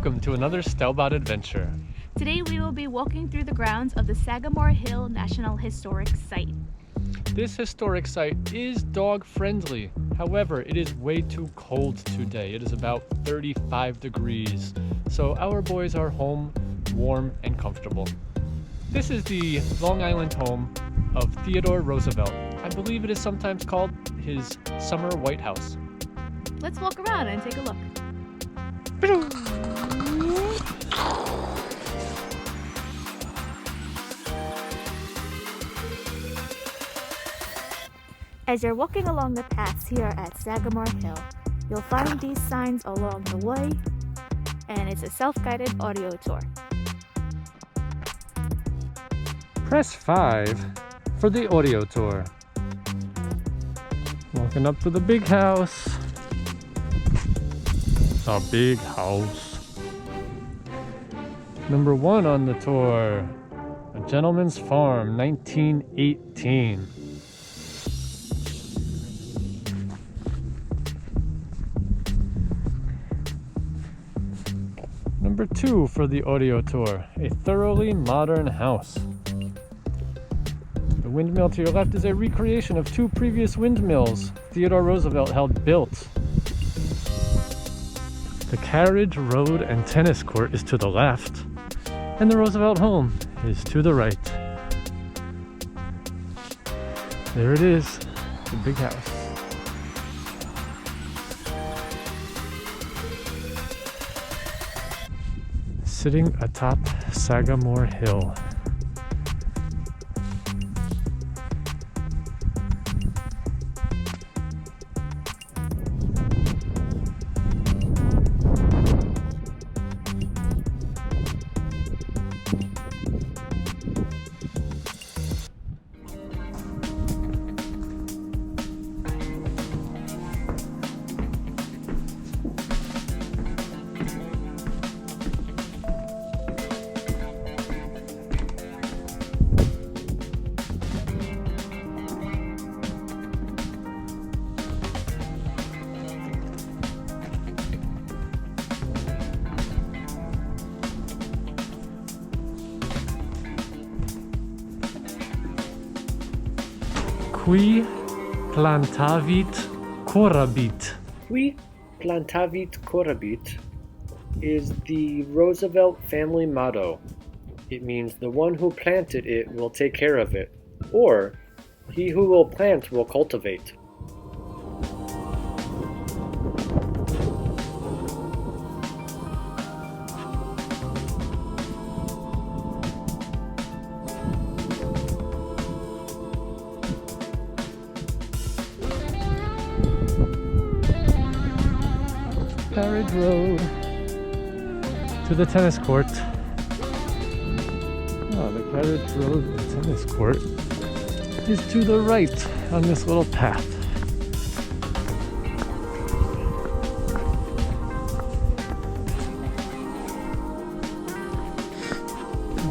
welcome to another Stelbot Adventure. Today we will be walking through the grounds of the Sagamore Hill National Historic Site. This historic site is dog friendly. However, it is way too cold today. It is about 35 degrees. So our boys are home, warm and comfortable. This is the Long Island home of Theodore Roosevelt. I believe it is sometimes called his summer White House. Let's walk around and take a look. As you're walking along the paths here at Sagamore Hill, you'll find these signs along the way, and it's a self-guided audio tour. Press 5 for the audio tour. Walking up to the big house. A big house. Number 1 on the tour, a gentleman's farm, 1918. Number 2 for the audio tour, a thoroughly modern house. The windmill to your left is a recreation of 2 previous windmills Theodore Roosevelt had built. The carriage road and tennis court is to the left, and the Roosevelt home is to the right. There it is, the big house. Sitting atop Sagamore Hill. Qui plantavit corabit. Qui plantavit corabit is the Roosevelt family motto. It means the one who planted it will take care of it, or he who will plant will cultivate. Carriage road to the tennis court. Oh, the carriage road and tennis court is to the right on this little path.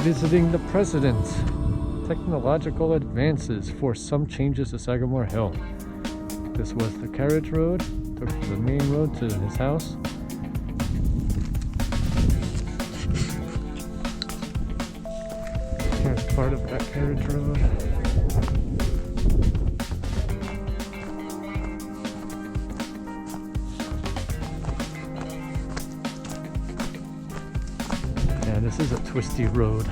Visiting the president. Technological advances forced some changes to Sagamore Hill. This was the carriage road. Took the main road to his house. Here's part of that carriage road. Yeah, this is a twisty road.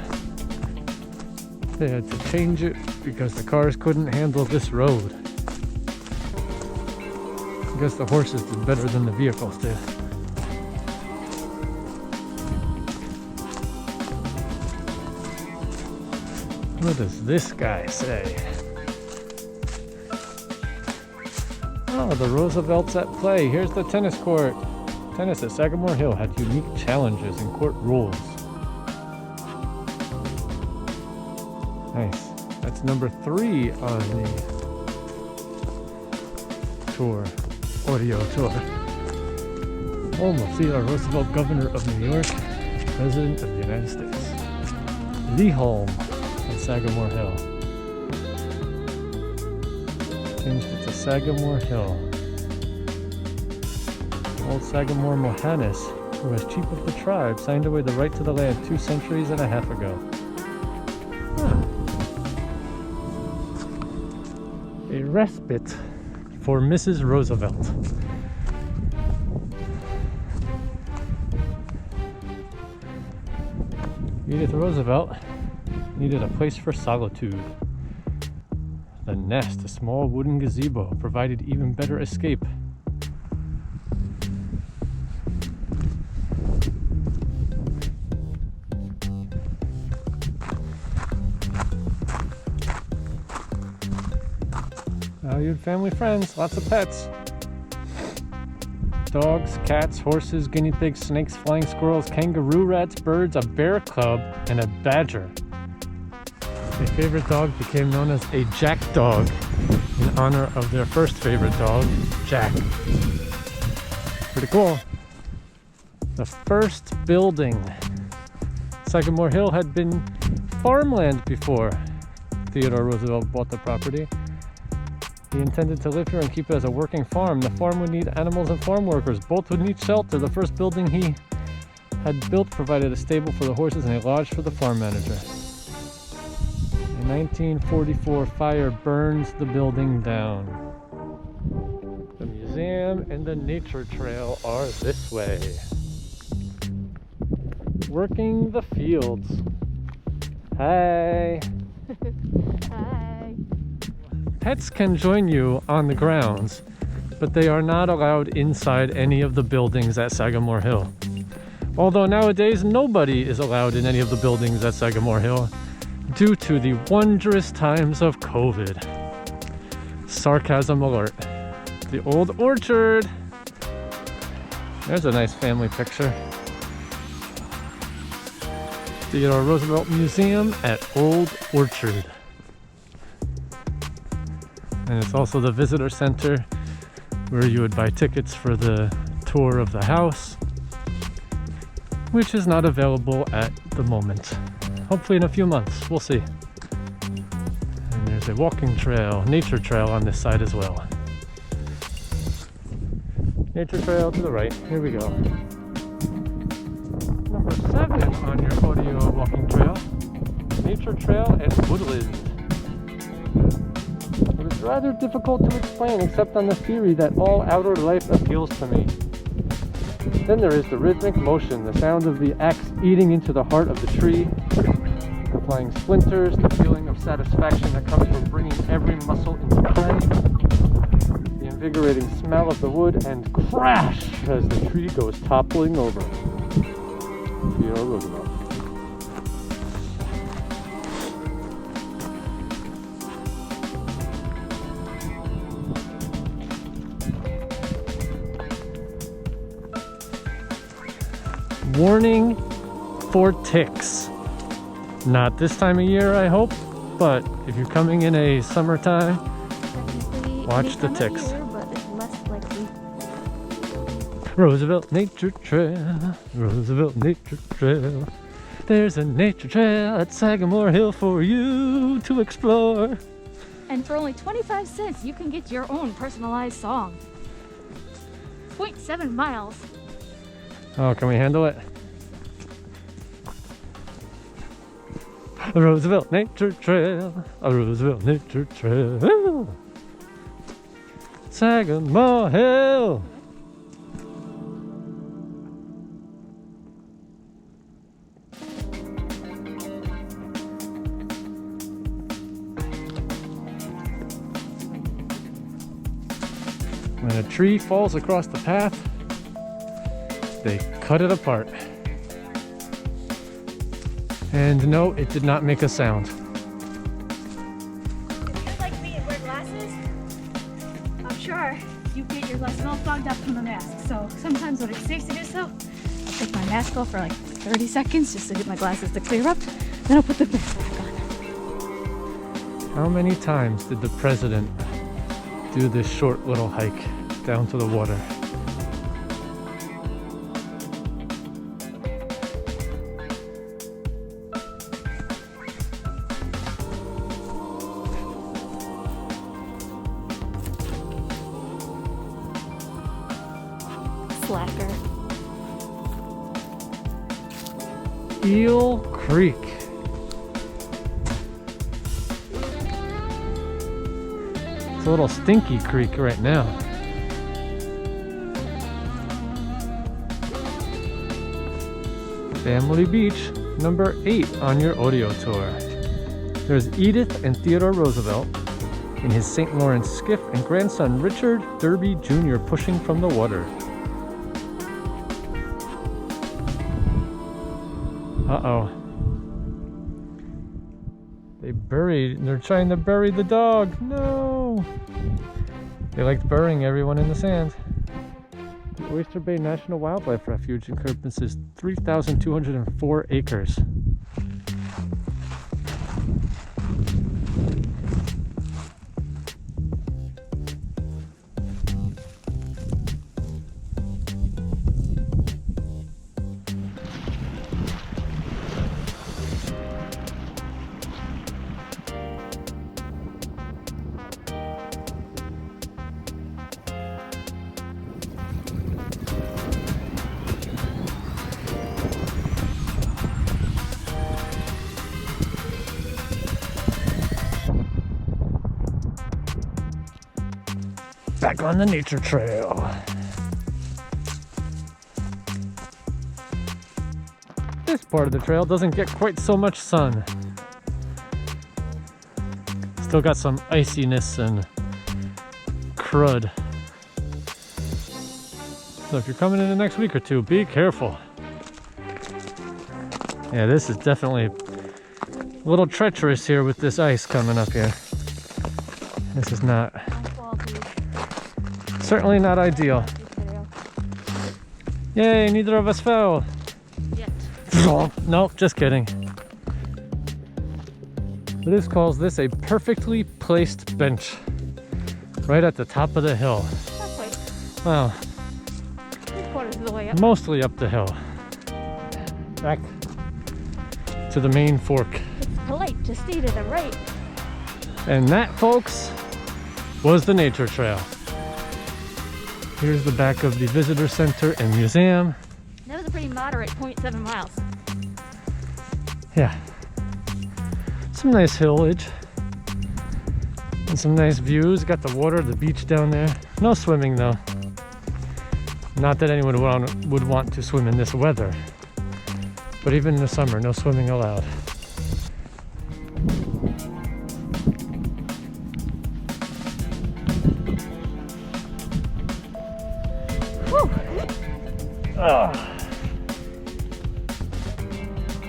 They had to change it because the cars couldn't handle this road. I guess the horses did better than the vehicles did. What does this guy say? Oh, the Roosevelt's at play. Here's the tennis court. Tennis at Sagamore Hill had unique challenges and court rules. Nice. That's number 3 on the tour. Audio tour. Home of Theodore Roosevelt, Governor of New York, President of the United States. The home of Sagamore Hill. Changed it to Sagamore Hill. Old Sagamore Mohannis who as chief of the tribe signed away the right to the land 2 centuries and a half ago. A respite for Mrs. Roosevelt. Edith Roosevelt needed a place for solitude. The nest, a small wooden gazebo, provided even better escape. Valued family friends, lots of pets. Dogs, cats, horses, guinea pigs, snakes, flying squirrels, kangaroo rats, birds, a bear cub, and a badger. Their favorite dog became known as a Jack dog in honor of their first favorite dog, Jack. Pretty cool. The first building. Sagamore Hill had been farmland before Theodore Roosevelt bought the property. He intended to live here and keep it as a working farm. The farm would need animals and farm workers. Both would need shelter. The first building he had built provided a stable for the horses and a lodge for the farm manager. A 1944 fire burns the building down. The museum and the nature trail are this way. Working the fields. Hi. Hi. Pets can join you on the grounds, but they are not allowed inside any of the buildings at Sagamore Hill. Although nowadays nobody is allowed in any of the buildings at Sagamore Hill due to the wondrous times of COVID. Sarcasm alert. The old orchard. There's a nice family picture. Theodore Roosevelt Museum at Old Orchard. And it's also the visitor center where you would buy tickets for the tour of the house, which is not available at the moment. Hopefully in a few months, we'll see. And there's a walking trail, nature trail on this side as well. Nature trail to the right, here we go. Number 7 on your audio walking trail, nature trail and woodland. It is rather difficult to explain except on the theory that all outer life appeals to me. Then there is the rhythmic motion, the sound of the axe eating into the heart of the tree, the flying splinters, the feeling of satisfaction that comes from bringing every muscle into play, the invigorating smell of the wood, and crash as the tree goes toppling over. Theodore Roosevelt. Warning for ticks. Not this time of year, I hope, but if you're coming in a summertime, watch the ticks. But it's less likely. Roosevelt Nature Trail, Roosevelt Nature Trail. There's a nature trail at Sagamore Hill for you to explore. And for only 25 cents, you can get your own personalized song. 0.7 miles. Oh, can we handle it? A Roosevelt Nature Trail, a Roosevelt Nature Trail. Sagamore Hill. When a tree falls across the path, they cut it apart. And no, it did not make a sound. If you're like me and wear glasses, I'm sure you get your glasses all fogged up from the mask. So sometimes when it's safe to do so, I'll take my mask off for like 30 seconds just to get my glasses to clear up. Then I'll put the mask back on. How many times did the president do this short little hike down to the water? Slacker. Eel Creek. It's a little stinky creek right now. Family Beach, number 8 on your audio tour. There's Edith and Theodore Roosevelt in his St. Lawrence skiff and grandson Richard Derby Jr. pushing from the water. Uh-oh. They're trying to bury the dog. No! They liked burying everyone in the sand. The Oyster Bay National Wildlife Refuge encompasses 3,204 acres. Back on the nature trail. This part of the trail doesn't get quite so much sun. Still got some iciness and crud. So if you're coming in the next week or two, be careful. Yeah, this is definitely a little treacherous here with this ice coming up here. This is not... certainly not ideal. Yay, neither of us fell. Yet. Nope, just kidding. Liz calls this a perfectly placed bench. Right at the top of the hill. Not quite. Well, 3/4 of the way up. mostly up the hill. Back to the main fork. It's polite to stay to the right. And that, folks, was the nature trail. Here's the back of the visitor center and museum. That was a pretty moderate 0.7 miles. Yeah. Some nice hillage. And some nice views. Got the water, the beach down there. No swimming though. Not that anyone would want to swim in this weather. But even in the summer, no swimming allowed.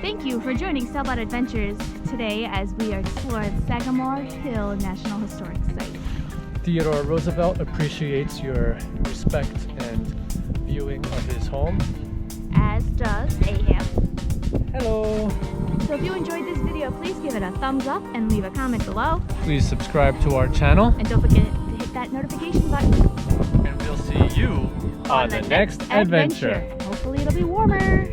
Thank you for joining Stelbot Adventures today as we explore Sagamore Hill National Historic Site. Theodore Roosevelt appreciates your respect and viewing of his home. As does Ahab. Hello! So if you enjoyed this video, please give it a thumbs up and leave a comment below. Please subscribe to our channel. And don't forget to hit that notification button. And we'll see you on the next adventure. Hopefully it'll be warmer.